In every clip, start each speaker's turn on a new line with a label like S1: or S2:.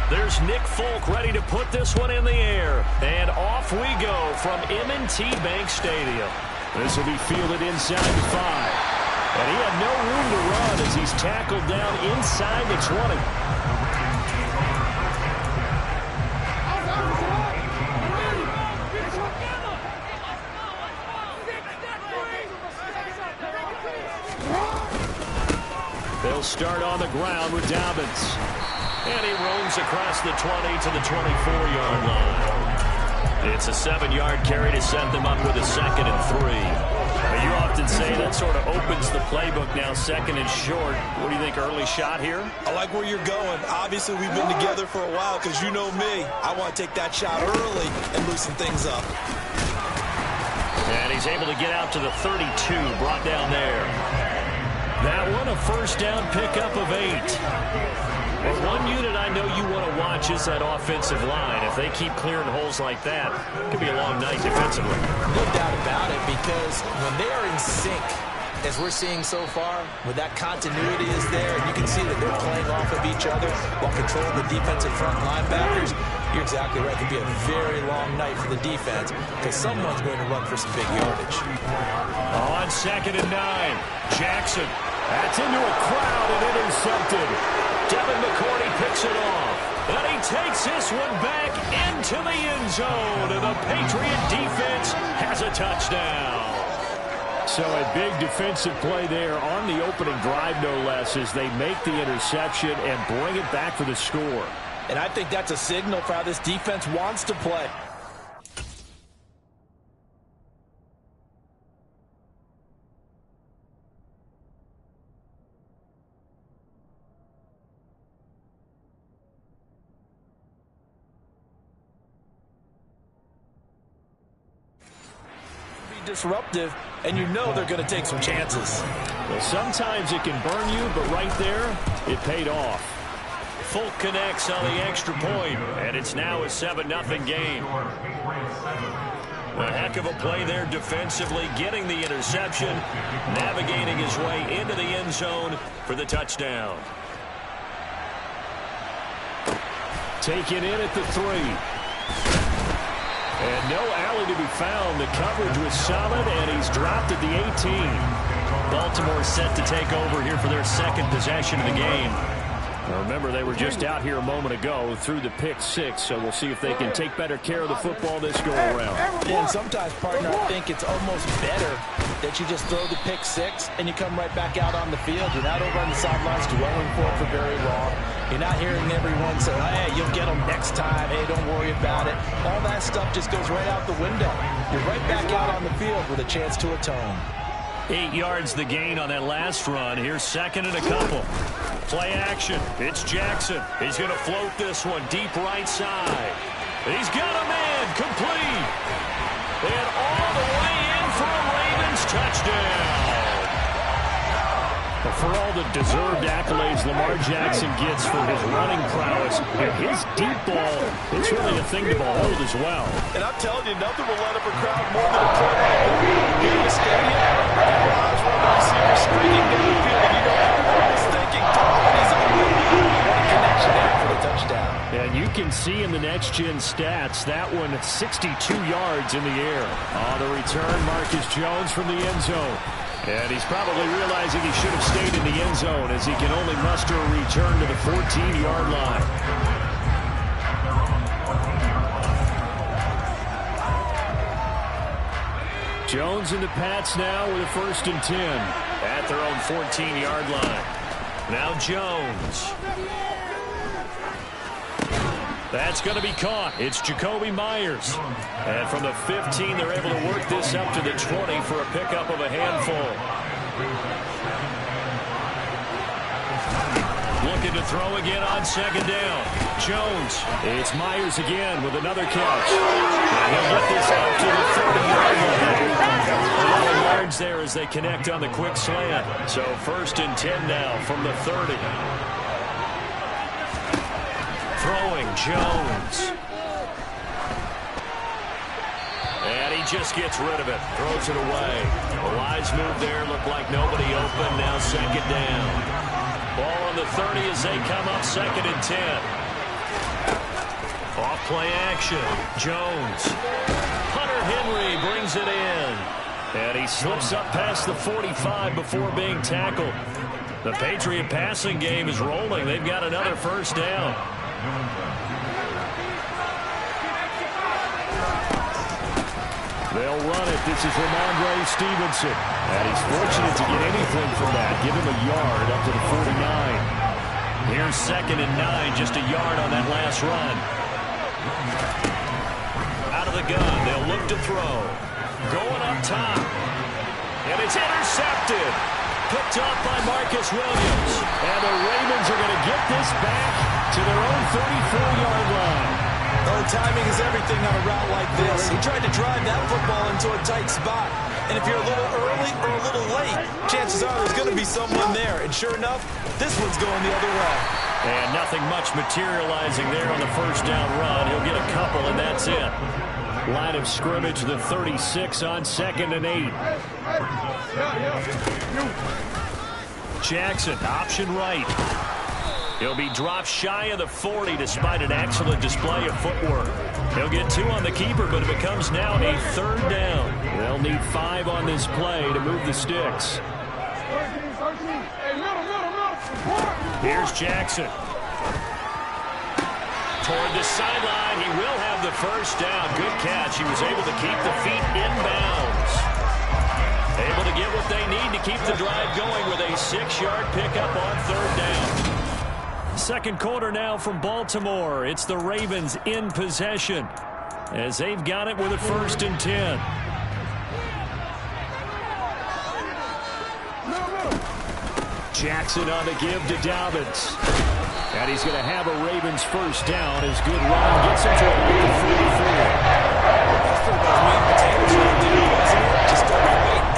S1: There's Nick Folk ready to put this one in the air. And off we go from M&T Bank Stadium. This will be fielded inside the 5. And he had no room to run as he's tackled down inside the 20. They'll start on the ground with Dobbins. And he roams across the 20 to the 24-yard line. It's a 7-yard carry to set them up with a 2nd and 3. You often say that sort of opens the playbook now, 2nd and short. What do you think, early shot here?
S2: I like where you're going. Obviously, we've been together for a while because you know me. I want to take that shot early and loosen things up.
S1: And he's able to get out to the 32, brought down there. That one, a first down pickup of 8. Well, one unit I know you want to watch is that offensive line. If they keep clearing holes like that, it could be a long night defensively.
S3: No doubt about it, because when they are in sync, as we're seeing so far, when that continuity is there, and you can see that they're playing off of each other while controlling the defensive front linebackers, you're exactly right. It could be a very long night for the defense because someone's going to run for some big yardage.
S1: On 2nd and 9, Jackson. That's into a crowd and intercepted. Devin McCourty picks it off. And he takes this one back into the end zone. And the Patriot defense has a touchdown. So a big defensive play there on the opening drive, no less, as they make the interception and bring it back for the score.
S3: And I think that's a signal for how this defense wants to play. Disruptive, and you know they're going to take some chances.
S1: Well, sometimes it can burn you, but right there, it paid off. Folk connects on the extra point, and it's now a 7-0 game. A heck of a play there defensively, getting the interception, navigating his way into the end zone for the touchdown. Taken in at the 3. And no alley to be found. The coverage was solid, and he's dropped at the 18. Baltimore set to take over here for their 2nd possession of the game. Now remember, they were just out here a moment ago through the pick 6, so we'll see if they can take better care of the football this go-around.
S3: Yeah, and sometimes, partner, I think it's almost better that you just throw the pick 6 and you come right back out on the field. You're not over on the sidelines dwelling for very long. You're not hearing everyone say, hey, you'll get them next time. Hey, don't worry about it. All that stuff just goes right out the window. You're right back out on the field with a chance to atone.
S1: 8 yards the gain on that last run. Here's 2nd and a couple. Play action. It's Jackson. He's going to float this one deep right side. He's got a man complete. And all the way in for a Ravens touchdown. For all the deserved accolades Lamar Jackson gets for his running prowess, and his deep ball, it's really a thing to behold as well.
S2: And I'm telling you, nothing will light up a crowd more than a play like that. Here in the stadium, Rodgers, one of the receivers streaking down the field, and you know everyone's thinking, he's open. What a connection there for the touchdown.
S1: And you can see in the next-gen stats, that one 62 yards in the air. On the return, Marcus Jones from the end zone. And he's probably realizing he should have stayed in the end zone as he can only muster a return to the 14-yard line. Jones and the Pats now with a 1st and 10 at their own 14-yard line. Now Jones. That's going to be caught. It's Jakobi Meyers. And from the 15, they're able to work this up to the 20 for a pickup of a handful. Looking to throw again on 2nd down. Jones. It's Meyers again with another catch. And he'll get this out to the 30-yard line. A lot of yards there as they connect on the quick slant. So 1st and 10 now from the 30. Throwing Jones. And he just gets rid of it. Throws it away. A wise move there. Looked like nobody open. Now 2nd down. Ball on the 30 as they come up 2nd and 10. Off play action. Jones. Hunter Henry brings it in. And he slips up past the 45 before being tackled. The Patriot passing game is rolling. They've got another first down. They'll run it. This is Ramondre Stevenson. And he's fortunate to get anything from that. Give him a yard up to the 49. Here's 2nd and 9. Just a yard on that last run. Out of the gun. They'll look to throw. Going up top. And it's intercepted. Picked off by Marcus Williams. And the Ravens are going to get this back to their own 34-yard line.
S3: Oh, timing is everything on a route like this. He tried to drive that football into a tight spot. And if you're a little early or a little late, chances are there's going to be someone there. And sure enough, this one's going the other way.
S1: And nothing much materializing there on the first down run. He'll get a couple, and that's it. Line of scrimmage, the 36 on 2nd and 8. Jackson, option right. He'll be dropped shy of the 40 despite an excellent display of footwork. He'll get 2 on the keeper, but it becomes now a 3rd down. They'll need 5 on this play to move the sticks. Here's Jackson. Toward the sideline, he will have the first down. Good catch. He was able to keep the feet inbounds. Able to get what they need to keep the drive going with a 6-yard pickup on 3rd down. Second quarter now from Baltimore. It's the Ravens in possession as they've got it with a 1st and 10. Jackson on the give to Dobbins. And he's going to have a Ravens first down as good run gets him to the 44.
S3: That's pretty much meat and potatoes right there, wasn't it? Just go right at him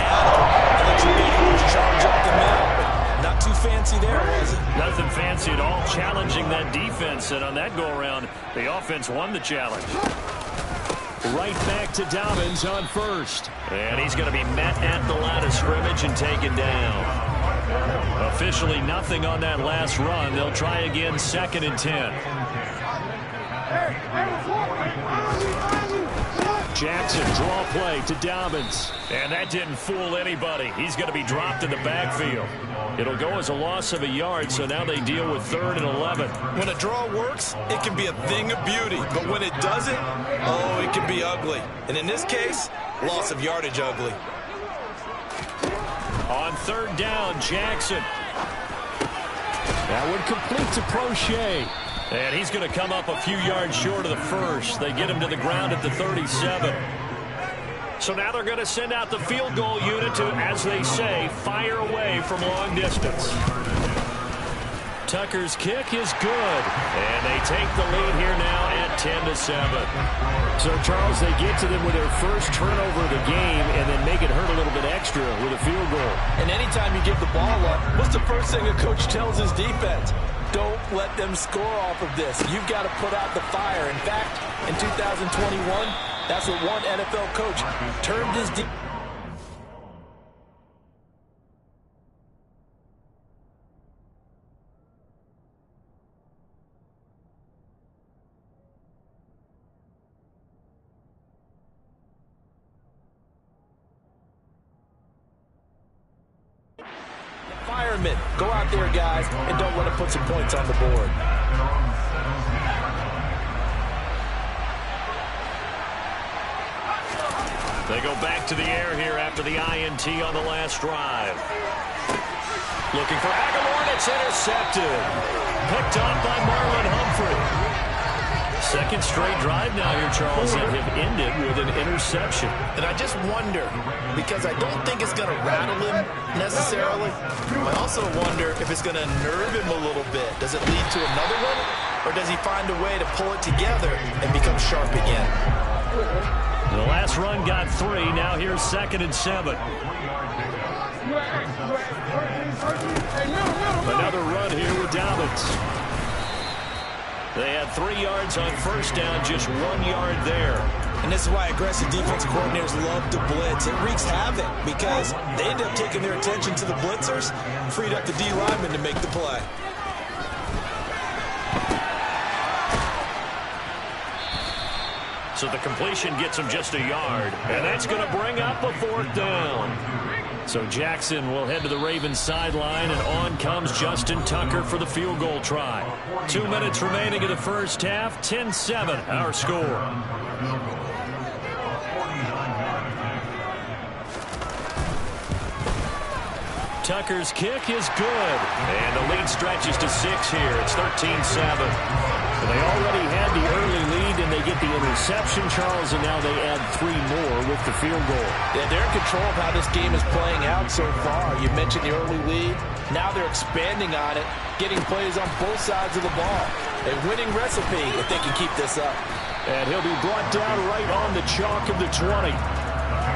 S3: and let your big horse charge up the middle. Not too fancy there, was it?
S1: Nothing fancy at all. Challenging that defense, and on that go-around, the offense won the challenge. Right back to Dobbins on 1st. And he's going to be met at the line of scrimmage and taken down. Officially nothing on that last run. They'll try again 2nd and 10. Jackson, draw play to Dobbins. And that didn't fool anybody. He's going to be dropped in the backfield. It'll go as a loss of a yard, so now they deal with 3rd and 11.
S3: When a draw works, it can be a thing of beauty. But when it doesn't, oh, it can be ugly. And in this case, loss of yardage ugly.
S1: On 3rd down, Jackson. That one complete to Prochet. And he's going to come up a few yards short of the first. They get him to the ground at the 37. So now they're going to send out the field goal unit to, as they say, fire away from long distance. Tucker's kick is good. And they take the lead here now at 10-7. So, Charles, they get to them with their first turnover of the game and then make it hurt a little bit extra with a field goal.
S3: And anytime you give the ball up, what's the first thing a coach tells his defense? Don't let them score off of this. You've got to put out the fire. In fact, in 2021, that's what one NFL coach termed his defense. Firemen, go out there, guys, and don't let them put some points on the board.
S1: They go back to the air here after the INT on the last drive. Looking for Aguilar, and it's intercepted. Picked off by Marlon Humphrey. Second straight drive now here, Charles, that have ended with an interception.
S4: And I just wonder, because I don't think it's going to rattle him necessarily. I also wonder if it's going to nerve him a little bit. Does it lead to another one? Or does he find a way to pull it together and become sharp again?
S1: The last run got 3. Now here's 2nd and 7. Another run here with Dobbins. They had 3 yards on first down, just 1 yard there.
S3: And this is why aggressive defensive coordinators love to blitz. It wreaks havoc because they end up taking their attention to the blitzers, freed up the D lineman to make the play.
S1: So the completion gets him just a yard. And that's going to bring up a 4th down. So Jackson will head to the Ravens sideline, and on comes Justin Tucker for the field goal try. 2 minutes remaining in the first half. 10-7 our score. Tucker's kick is good. And the lead stretches to 6 here. It's 13-7. They already had the early lead, and they get the interception, Charles, and now they add 3 more with the field goal.
S3: Yeah, they're in control of how this game is playing out so far. You mentioned the early lead. Now they're expanding on it, getting plays on both sides of the ball. A winning recipe if they can keep this up.
S1: And he'll be brought down right on the chalk of the 20.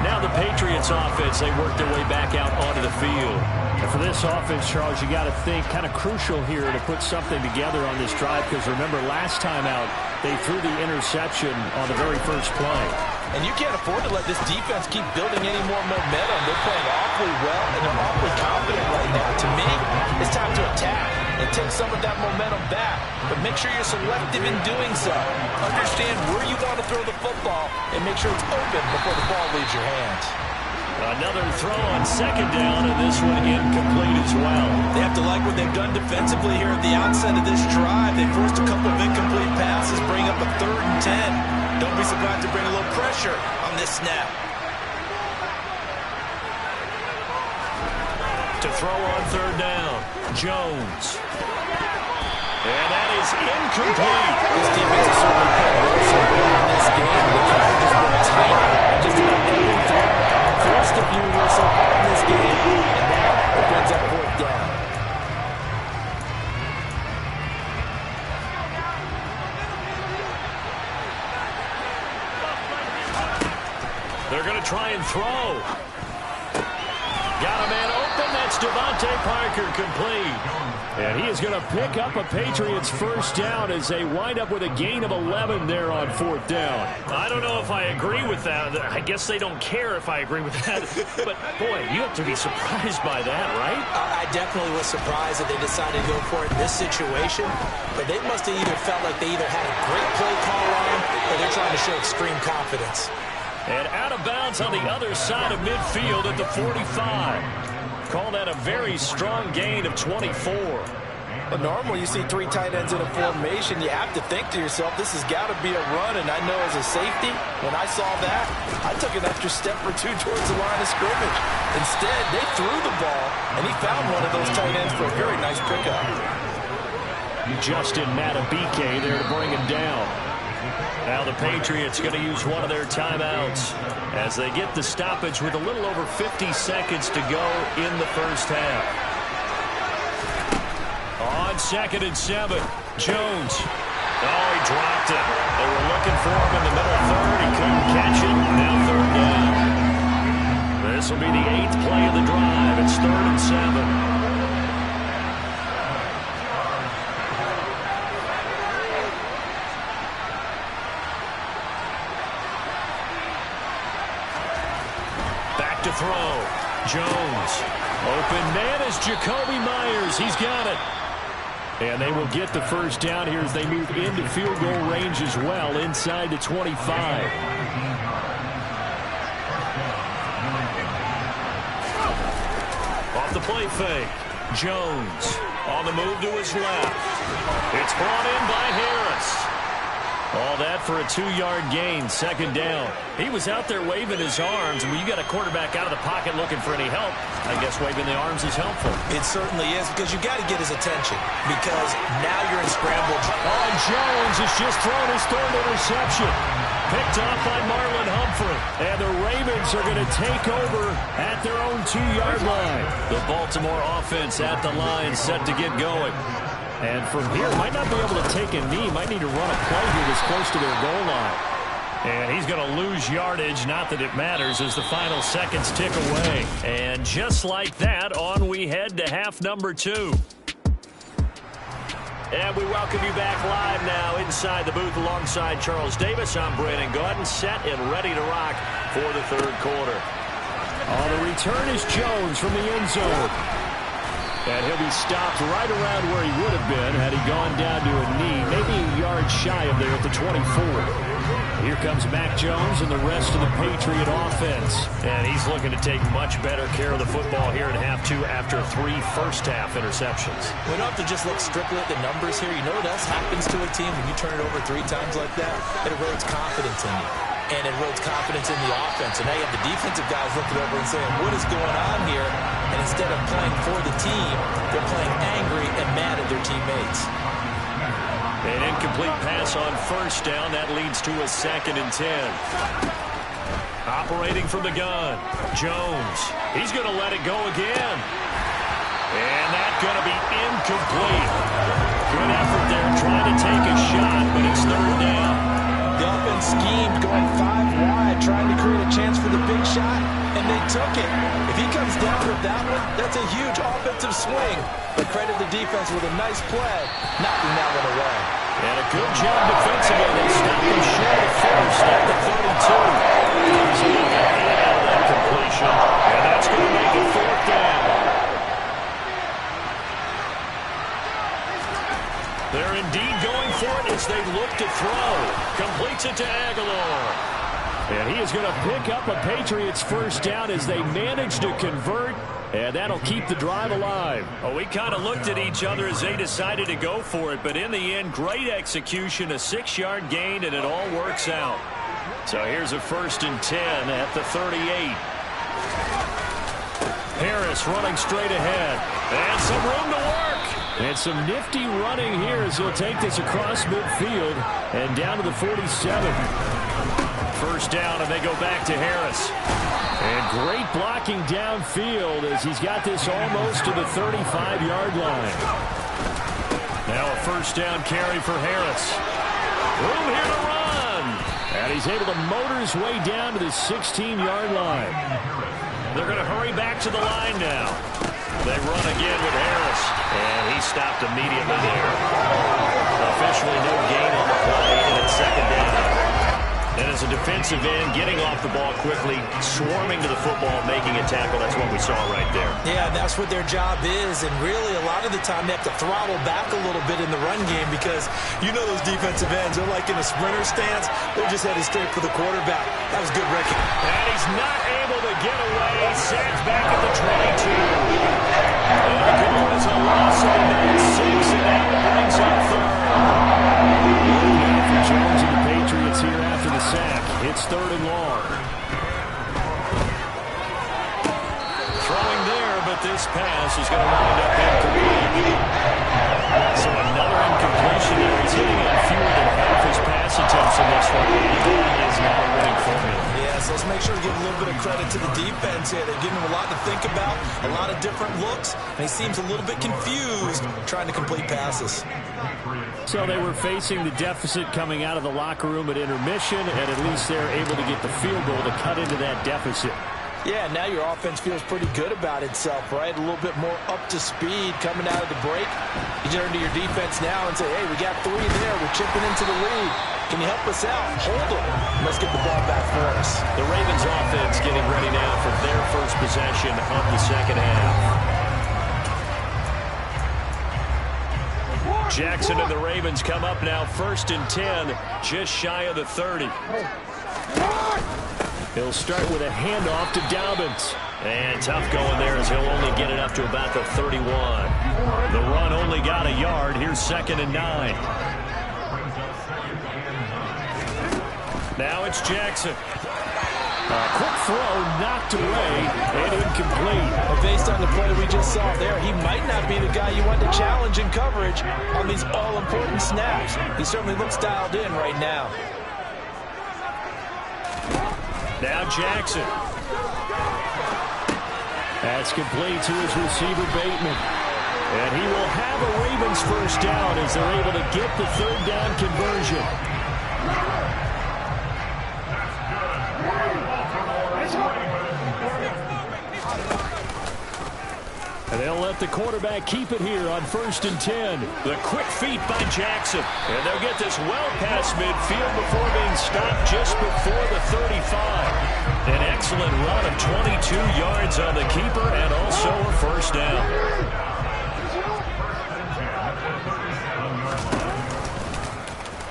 S1: Now the Patriots offense, they work their way back out onto the field. And for this offense, Charles, you got to think kind of crucial here to put something together on this drive, because remember last time out they threw the interception on the very first play.
S3: And you can't afford to let this defense keep building any more momentum. They're playing awfully well, and they're awfully confident right now. To me, it's time to attack and take some of that momentum back. But make sure you're selective in doing so. Understand where you want to throw the football and make sure it's open before the ball leaves your hands.
S1: Another throw on 2nd down, and this one incomplete as well.
S3: They have to like what they've done defensively here at the outset of this drive. They forced a couple of incomplete passes, bring up a 3rd and 10. Don't be surprised to bring a little pressure on this snap.
S1: To throw on 3rd down, Jones. And that is incomplete.
S3: This defense is certainly playing well so far in this game. The crowd has been tight. Just about every throw. Forced a few here so far in this game. And now it brings up 4th down.
S1: They're going to try and throw. Got a man open. That's Devontae Parker, complete. And he is going to pick up a Patriots first down as they wind up with a gain of 11 there on 4th down. I don't know if I agree with that. I guess they don't care if I agree with that. But, boy, you have to be surprised by that, right?
S5: I definitely was surprised that they decided to go for it in this situation. But they must have either felt like they either had a great play call on or they're trying to show extreme confidence.
S1: And out of bounds on the other side of midfield at the 45. Call that a very strong gain of 24.
S3: But normally you see 3 tight ends in a formation, you have to think to yourself, this has got to be a run. And I know as a safety, when I saw that, I took an extra step or 2 towards the line of scrimmage. Instead, they threw the ball, and he found one of those tight ends for a very nice pickup.
S1: Justin Matabike there to bring him down. Now the Patriots going to use one of their timeouts as they get the stoppage with a little over 50 seconds to go in the first half. On 2nd and 7, Jones. Oh, he dropped it. They were looking for him in the middle third. He couldn't catch it. Now 3rd down. This will be the 8th play of the drive. It's 3rd and 7. To throw. Jones. Open man is Jacoby Myers. He's got it. And they will get the first down here as they move into field goal range as well, inside the 25. Off the play fake. Jones on the move to his left. It's brought in by Harris. All that for a 2-yard gain, 2nd down. He was out there waving his arms. When you got a quarterback out of the pocket looking for any help, I guess waving the arms is helpful.
S5: It certainly is, because you got to get his attention, because now you're in scramble.
S1: Oh, Jones has just thrown his 3rd interception. Picked off by Marlon Humphrey. And the Ravens are going to take over at their own 2-yard line. The Baltimore offense at the line, set to get going. And from here, might not be able to take a knee. Might need to run a play here that's close to their goal line. And he's going to lose yardage. Not that it matters as the final seconds tick away. And just like that, on we head to half number 2. And we welcome you back live now inside the booth alongside Charles Davis. I'm Brandon Gaudin, set and ready to rock for the 3rd quarter. On the return is Jones from the end zone. And he'll be stopped right around where he would have been had he gone down to a knee, maybe a yard shy of there at the 24. Here comes Mac Jones and the rest of the Patriot offense. And he's looking to take much better care of the football here in half two after 3 first-half interceptions.
S3: We don't have to just look strictly at the numbers here. You know what else happens to a team when you turn it over 3 times like that? It erodes confidence in you. And it erodes confidence in the offense. And now you have the defensive guys looking over and saying, what is going on here? And instead of playing for the team, they're playing angry and mad at their teammates.
S1: An incomplete pass on first down. That leads to a 2nd and 10. Operating from the gun. Jones. He's going to let it go again. And that's going to be incomplete. Good effort there trying to take a shot, but it's 3rd down.
S3: The offense schemed going 5 wide, trying to create a chance for the big shot, and they took it. If he comes down with that one, that's a huge offensive swing. But credit the defense with a nice play, knocking that one away.
S1: And a good job defensively. They stopped him short of first at the 32. He's able to get out of that completion, and that's going to make it 4th down. They're indeed going for it as they look to throw. Completes it to Aguilar. And he is going to pick up a Patriots first down as they manage to convert. And that'll keep the drive alive. Oh, we kind of looked at each other as they decided to go for it. But in the end, great execution, a 6-yard gain, and it all works out. So here's a 1st and 10 at the 38. Harris running straight ahead. And some room to work. And some nifty running here as he'll take this across midfield and down to the 47. First down, and they go back to Harris. And great blocking downfield as he's got this almost to the 35-yard line. Now a first down carry for Harris. Room here to run. And he's able to motor his way down to the 16-yard line. They're going to hurry back to the line now. They run again with Harris. And he stopped immediately there. Officially no gain on the play, and it's 2nd down. And as a defensive end, getting off the ball quickly, swarming to the football, making a tackle, that's what we saw right there.
S3: Yeah, that's what their job is. And really, a lot of the time, they have to throttle back a little bit in the run game because you know those defensive ends, they're like in a sprinter stance. They're just headed straight for the quarterback. That was good reckoning.
S1: And he's not able to get away. Sacked back at the 22. And the goal is a loss of about 6, and that brings up 3rd. Jones and the Patriots here after the sack. It's 3rd and long. Throwing there, but this pass is going to wind up incomplete. So another incompletion there. He's hitting on fewer than half his pass attempts in this one. That is not a winning formula.
S3: Yes, let's make sure to give a little bit of credit to the defense here. They're giving him a lot to think about, a lot of different looks, and he seems a little bit confused trying to complete passes.
S1: So they were facing the deficit coming out of the locker room at intermission, and at least they're able to get the field goal to cut into that deficit.
S3: Yeah, now your offense feels pretty good about itself, right? A little bit more up to speed coming out of the break. You turn to your defense now and say, hey, we got 3 there. We're chipping into the lead. Can you help us out? Hold them. Let's get the ball back for us.
S1: The Ravens offense getting ready now for their first possession of the 2nd half. Jackson and the Ravens come up now 1st and 10, just shy of the 30. He'll start with a handoff to Dobbins. And tough going there as he'll only get it up to about the 31. The run only got a yard. Here's 2nd and 9. Now it's Jackson. A quick throw knocked away and incomplete.
S3: Well, based on the play we just saw there, he might not be the guy you want to challenge in coverage on these all-important snaps. He certainly looks dialed in right now.
S1: Now Jackson. That's complete to his receiver, Bateman. And he will have a Ravens first down as they're able to get the 3rd down conversion. And they'll let the quarterback keep it here on 1st and 10. The quick feet by Jackson. And they'll get this well past midfield before being stopped just before the 35. An excellent run of 22 yards on the keeper and also a first down.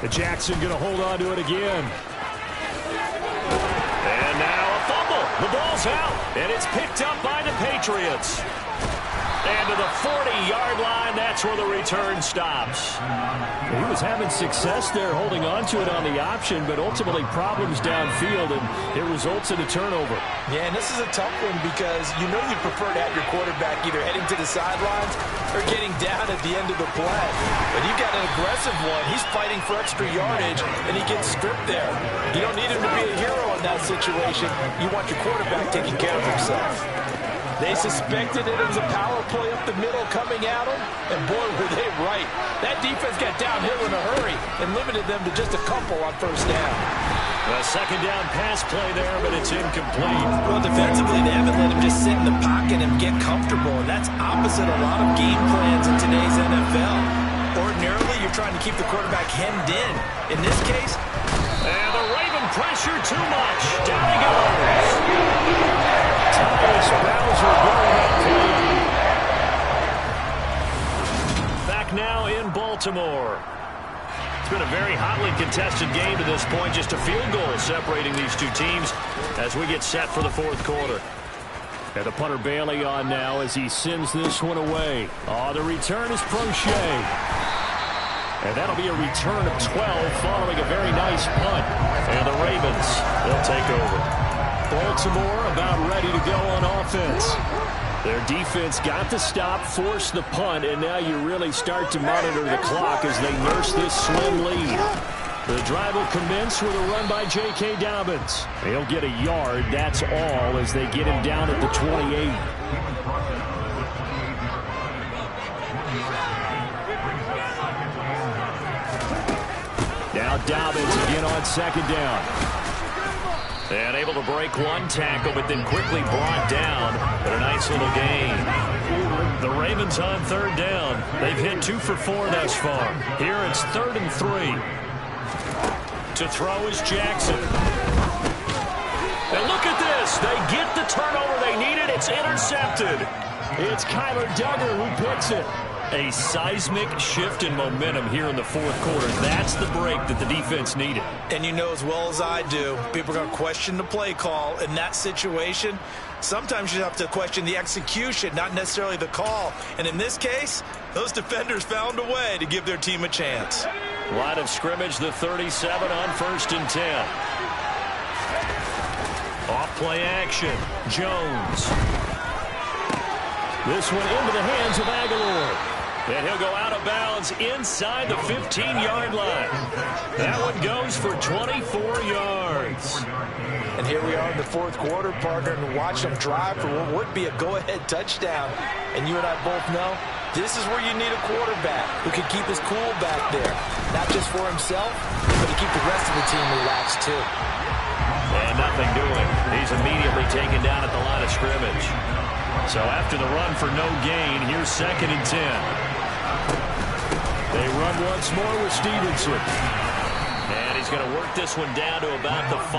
S1: The Jackson going to hold on to it again. fumble. The ball's out, and it's picked up by the Patriots. And to the 40-yard line, that's where the return stops.
S6: He was having success there holding on to it on the option, but ultimately problems downfield, and it results in a turnover.
S3: Yeah, and this is a tough one because you know you prefer to have your quarterback either heading to the sidelines or getting down at the end of the play. But you've got an aggressive one. He's fighting for extra yardage, and he gets stripped there. You don't need him to be a hero in that situation. You want your quarterback taking care of himself. They suspected it was a power play up the middle coming at them, and boy, were they right. That defense got downhill in a hurry and limited them to just a couple on first down.
S1: A second down pass play there, but it's incomplete.
S3: Well, defensively, they haven't let him just sit in the pocket and get comfortable, and that's opposite a lot of game plans in today's NFL. Ordinarily, you're trying to keep the quarterback hemmed in. In this case,
S1: and the Raven pressure too much. Down he goes. Tyus Bowser going up. Back now in Baltimore. It's been a very hotly contested game to this point. Just a field goal separating these two teams as we get set for the fourth quarter. And the punter Bailey on now as he sends this one away. Oh, the return is Prochet. And that'll be a return of 12 following a very nice punt. And the Ravens, they'll take over. Baltimore about ready to go on offense. Their defense got the stop, forced the punt, and now you really start to monitor the clock as they nurse this slim lead. The drive will commence with a run by J.K. Dobbins. He'll get a yard, that's all, as they get him down at the 28. Now Dobbins again on second down. And able to break one tackle, but then quickly brought down. But a nice little gain. The Ravens on third down. They've hit 2 for 4 thus far. Here it's 3rd and 3. To throw is Jackson. And look at this. They get the turnover they needed. It's intercepted. It's Kyler Duggar who picks it. A seismic shift in momentum here in the fourth quarter. That's the break that the defense needed.
S3: And you know as well as I do, people are going to question the play call in that situation. Sometimes you have to question the execution, not necessarily the call. And in this case, those defenders found a way to give their team a chance.
S1: Line of scrimmage, the 37 on 1st and 10. Off play action. Jones. This one into the hands of Aguilar. And he'll go out of bounds inside the 15-yard line. That one goes for 24 yards.
S3: And here we are in the fourth quarter, partner, and watch them drive for what would be a go-ahead touchdown. And you and I both know this is where you need a quarterback who can keep his cool back there. Not just for himself, but to keep the rest of the team relaxed too.
S1: And nothing doing. He's immediately taken down at the line of scrimmage. So after the run for no gain, here's 2nd and 10. They run once more with Stevenson. And he's going to work this one down to about the 5.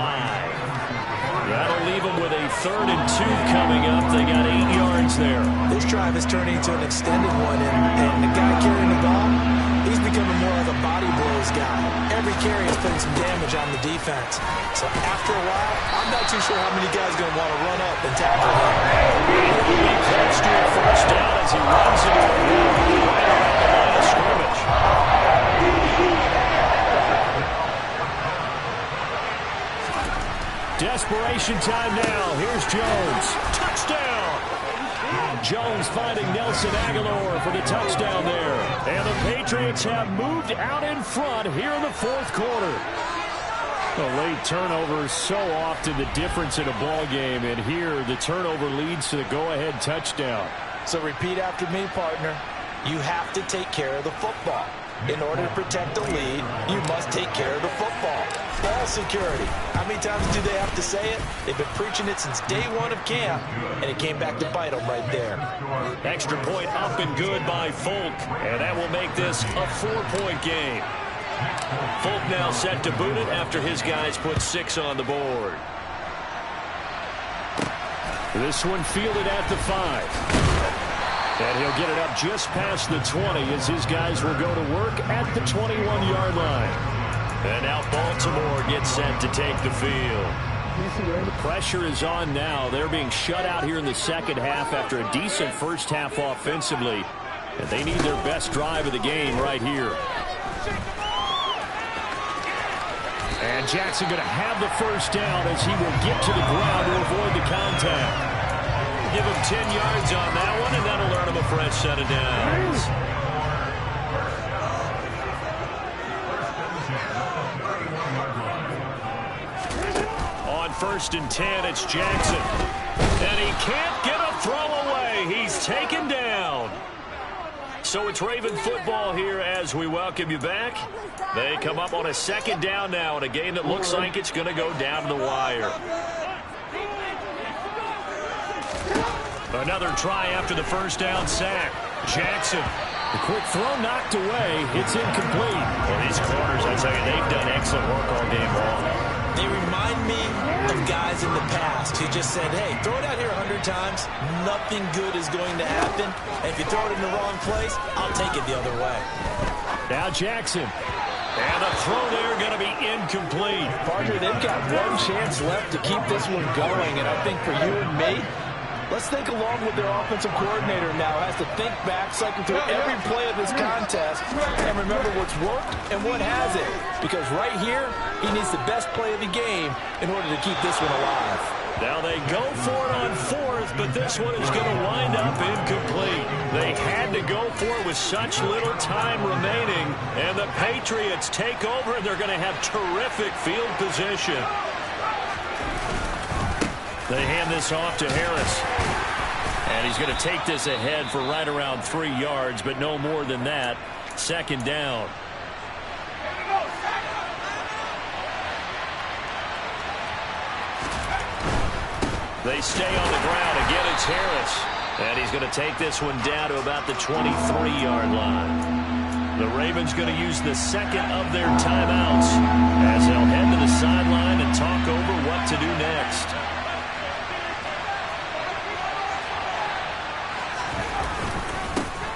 S1: That'll leave them with a 3rd and 2 coming up. They got 8 yards there.
S3: This drive is turning into an extended one, and the guy carrying the ball, he's becoming more like a body blows guy. Every carry is putting some damage on the defense. So after a while, I'm not too sure how many guys are going to want to run up and tackle him.
S1: It will be close to a first down as he runs into a wall right around the line of scrimmage. Desperation time now. Here's Jones. Touchdown! Jones finding Nelson Aguilar for the touchdown there. And the Patriots have moved out in front here in the fourth quarter. A late turnover is so often the difference in a ball game, and here the turnover leads to the go-ahead touchdown.
S3: So repeat after me, partner. You have to take care of the football. In order to protect the lead, you must take care of the football. Ball security. How many times do they have to say it? They've been preaching it since day one of camp, and it came back to bite them right there.
S1: Extra point up and good by Folk, and that will make this a 4-point game. Folk now set to boot it after his guys put 6 on the board. This one fielded at the 5. And he'll get it up just past the 20 as his guys will go to work at the 21-yard line. And now Baltimore gets set to take the field.
S6: The pressure is on now. They're being shut out here in the second half after a decent first half offensively. And they need their best drive of the game right here. And Jackson going to have the first down as he will get to the ground to avoid the contact.
S1: Give him 10 yards on that one, and that'll earn him a fresh set of downs. On 1st and 10, it's Jackson. And he can't get a throw away. He's taken down. So it's Raven football here as we welcome you back. They come up on a second down now in a game that looks like it's going to go down to the wire. Another try after the first down sack. Jackson.
S6: The quick throw knocked away. It's incomplete.
S1: Well, these corners, I tell you, they've done excellent work all game long.
S5: They remind me of guys in the past who just said, hey, throw it out here 100 times. Nothing good is going to happen. And if you throw it in the wrong place, I'll take it the other way.
S6: Now Jackson.
S1: And the throw there going to be incomplete.
S3: Partner, they've got one chance left to keep this one going. And I think for you and me, let's think along with their offensive coordinator now. Has to think back, cycle through every play of this contest, and remember what's worked and what hasn't. Because right here, he needs the best play of the game in order to keep this one alive.
S1: Now they go for it on 4th, but this one is going to wind up incomplete. They had to go for it with such little time remaining, and the Patriots take over, and they're going to have terrific field position. They hand this off to Harris. And he's going to take this ahead for right around 3 yards, but no more than that. Second down. They stay on the ground. Again, it's Harris. And he's going to take this one down to about the 23-yard line. The Ravens going to use the second of their timeouts as they'll head to the sideline and talk over what to do next.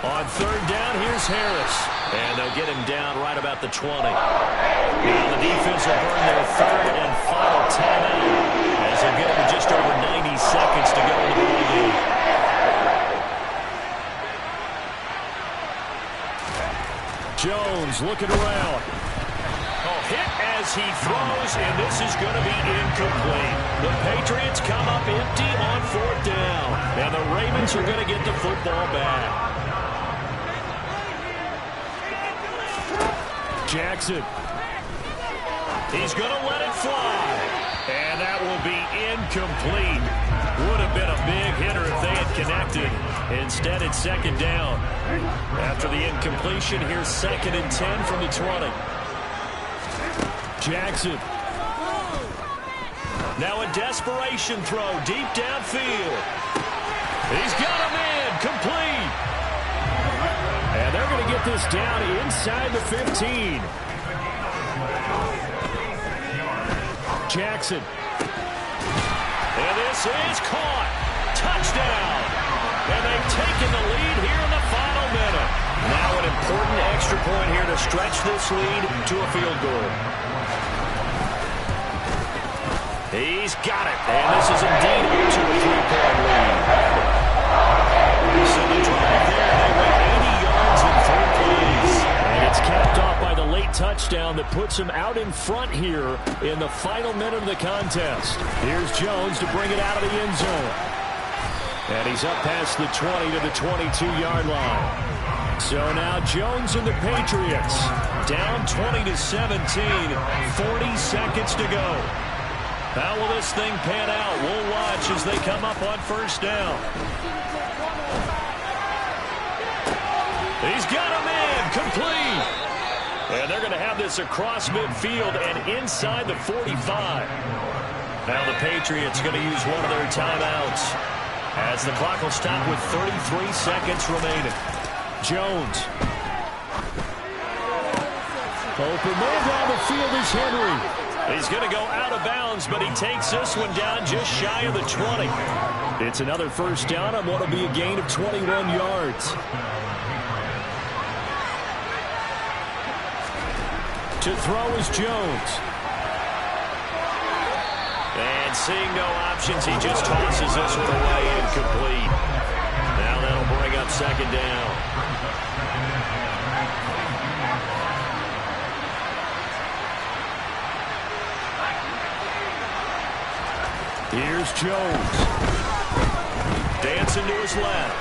S1: On 3rd down, here's Harris. And they'll get him down right about the 20. Now the defense will burn their 3rd and final timeout as they'll get with just over 90 seconds to go in the ball game.
S6: Jones looking around.
S1: Hit as he throws, and this is going to be incomplete. The Patriots come up empty on 4th down, and the Ravens are going to get the football back.
S6: Jackson.
S1: He's going to let it fly. And that will be incomplete. Would have been a big hitter if they had connected. Instead, it's second down. After the incompletion, here's 2nd and 10 from the 20.
S6: Jackson.
S1: Now a desperation throw deep downfield. He's got him in. Complete.
S6: And they're going to get this down inside the 15. Jackson.
S1: And this is caught. Touchdown. And they've taken the lead here in the final minute. Now an important extra point here to stretch this lead to a field goal. He's got it. And this is indeed to a 3-point lead. So the drive there, they went 80 yards in 3 plays.
S6: And it's capped off by the late touchdown that puts him out in front here in the final minute of the contest. Here's Jones to bring it out of the end zone. And he's up past the 20 to the 22-yard line. So now Jones and the Patriots down 20-17, 40 seconds to go. How will this thing pan out? We'll watch as they come up on 1st down. He's got him in, complete. And they're going to have this across midfield and inside the 45. Now the Patriots going to use one of their timeouts as the clock will stop with 33 seconds remaining. Jones. Open man down the field is Henry.
S1: He's going to go out of bounds, but he takes this one down just shy of the 20.
S6: It's another first down on what will be a gain of 21 yards. To throw is Jones.
S1: And seeing no options, he just tosses this one away incomplete. Now that'll bring up second down. Here's Jones. Dancing to his left.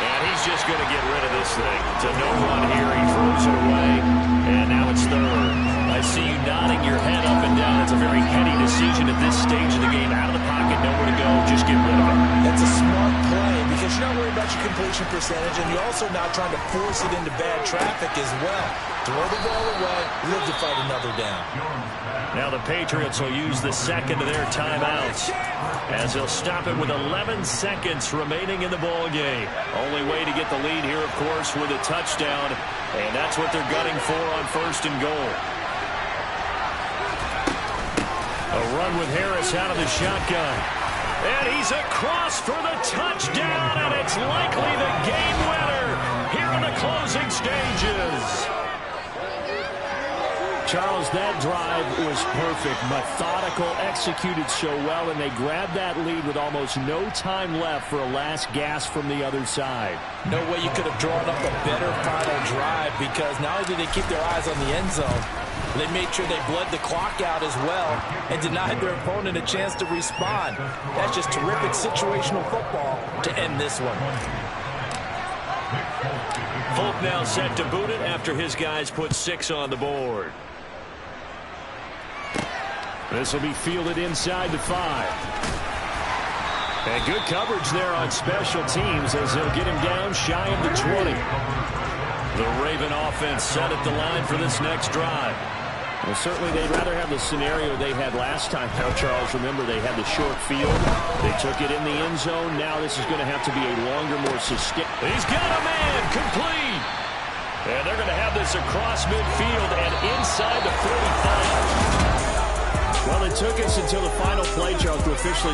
S1: And he's just going to get rid of this thing. To no run here, he throws it away. And now it's third. I see you nodding your head up and down. It's a very heady decision at this stage of the game. Out of the pocket, nowhere to go. Just get rid of it.
S3: That's a smart play because you're not worried about your completion percentage, and you're also not trying to force it into bad traffic as well. Throw the ball away, live to fight another down.
S1: Now the Patriots will use the second of their timeouts as they'll stop it with 11 seconds remaining in the ball game. Only way to get the lead here, of course, with a touchdown, and that's what they're gunning for on first and goal. A run with Harris out of the shotgun. And he's across for the touchdown, and it's likely the game winner here in the closing stages.
S6: Charles, that drive was perfect, methodical, executed so well, and they grabbed that lead with almost no time left for a last gasp from the other side.
S3: No way you could have drawn up a better final drive because not only did they keep their eyes on the end zone, they made sure they bled the clock out as well and denied their opponent a chance to respond. That's just terrific situational football to end this one.
S1: Folk now set to boot it after his guys put 6 on the board.
S6: This will be fielded inside the 5. And good coverage there on special teams as they'll get him down shy of the 20. The Raven offense set at the line for this next drive. Well, certainly they'd rather have the scenario they had last time. Now, Charles, remember, they had the short field. They took it in the end zone. Now this is going to have to be a longer, more sustained.
S1: He's got a man complete. And they're going to have this across midfield and inside the 45.
S6: Well, it took us until the final play, Charles, to officially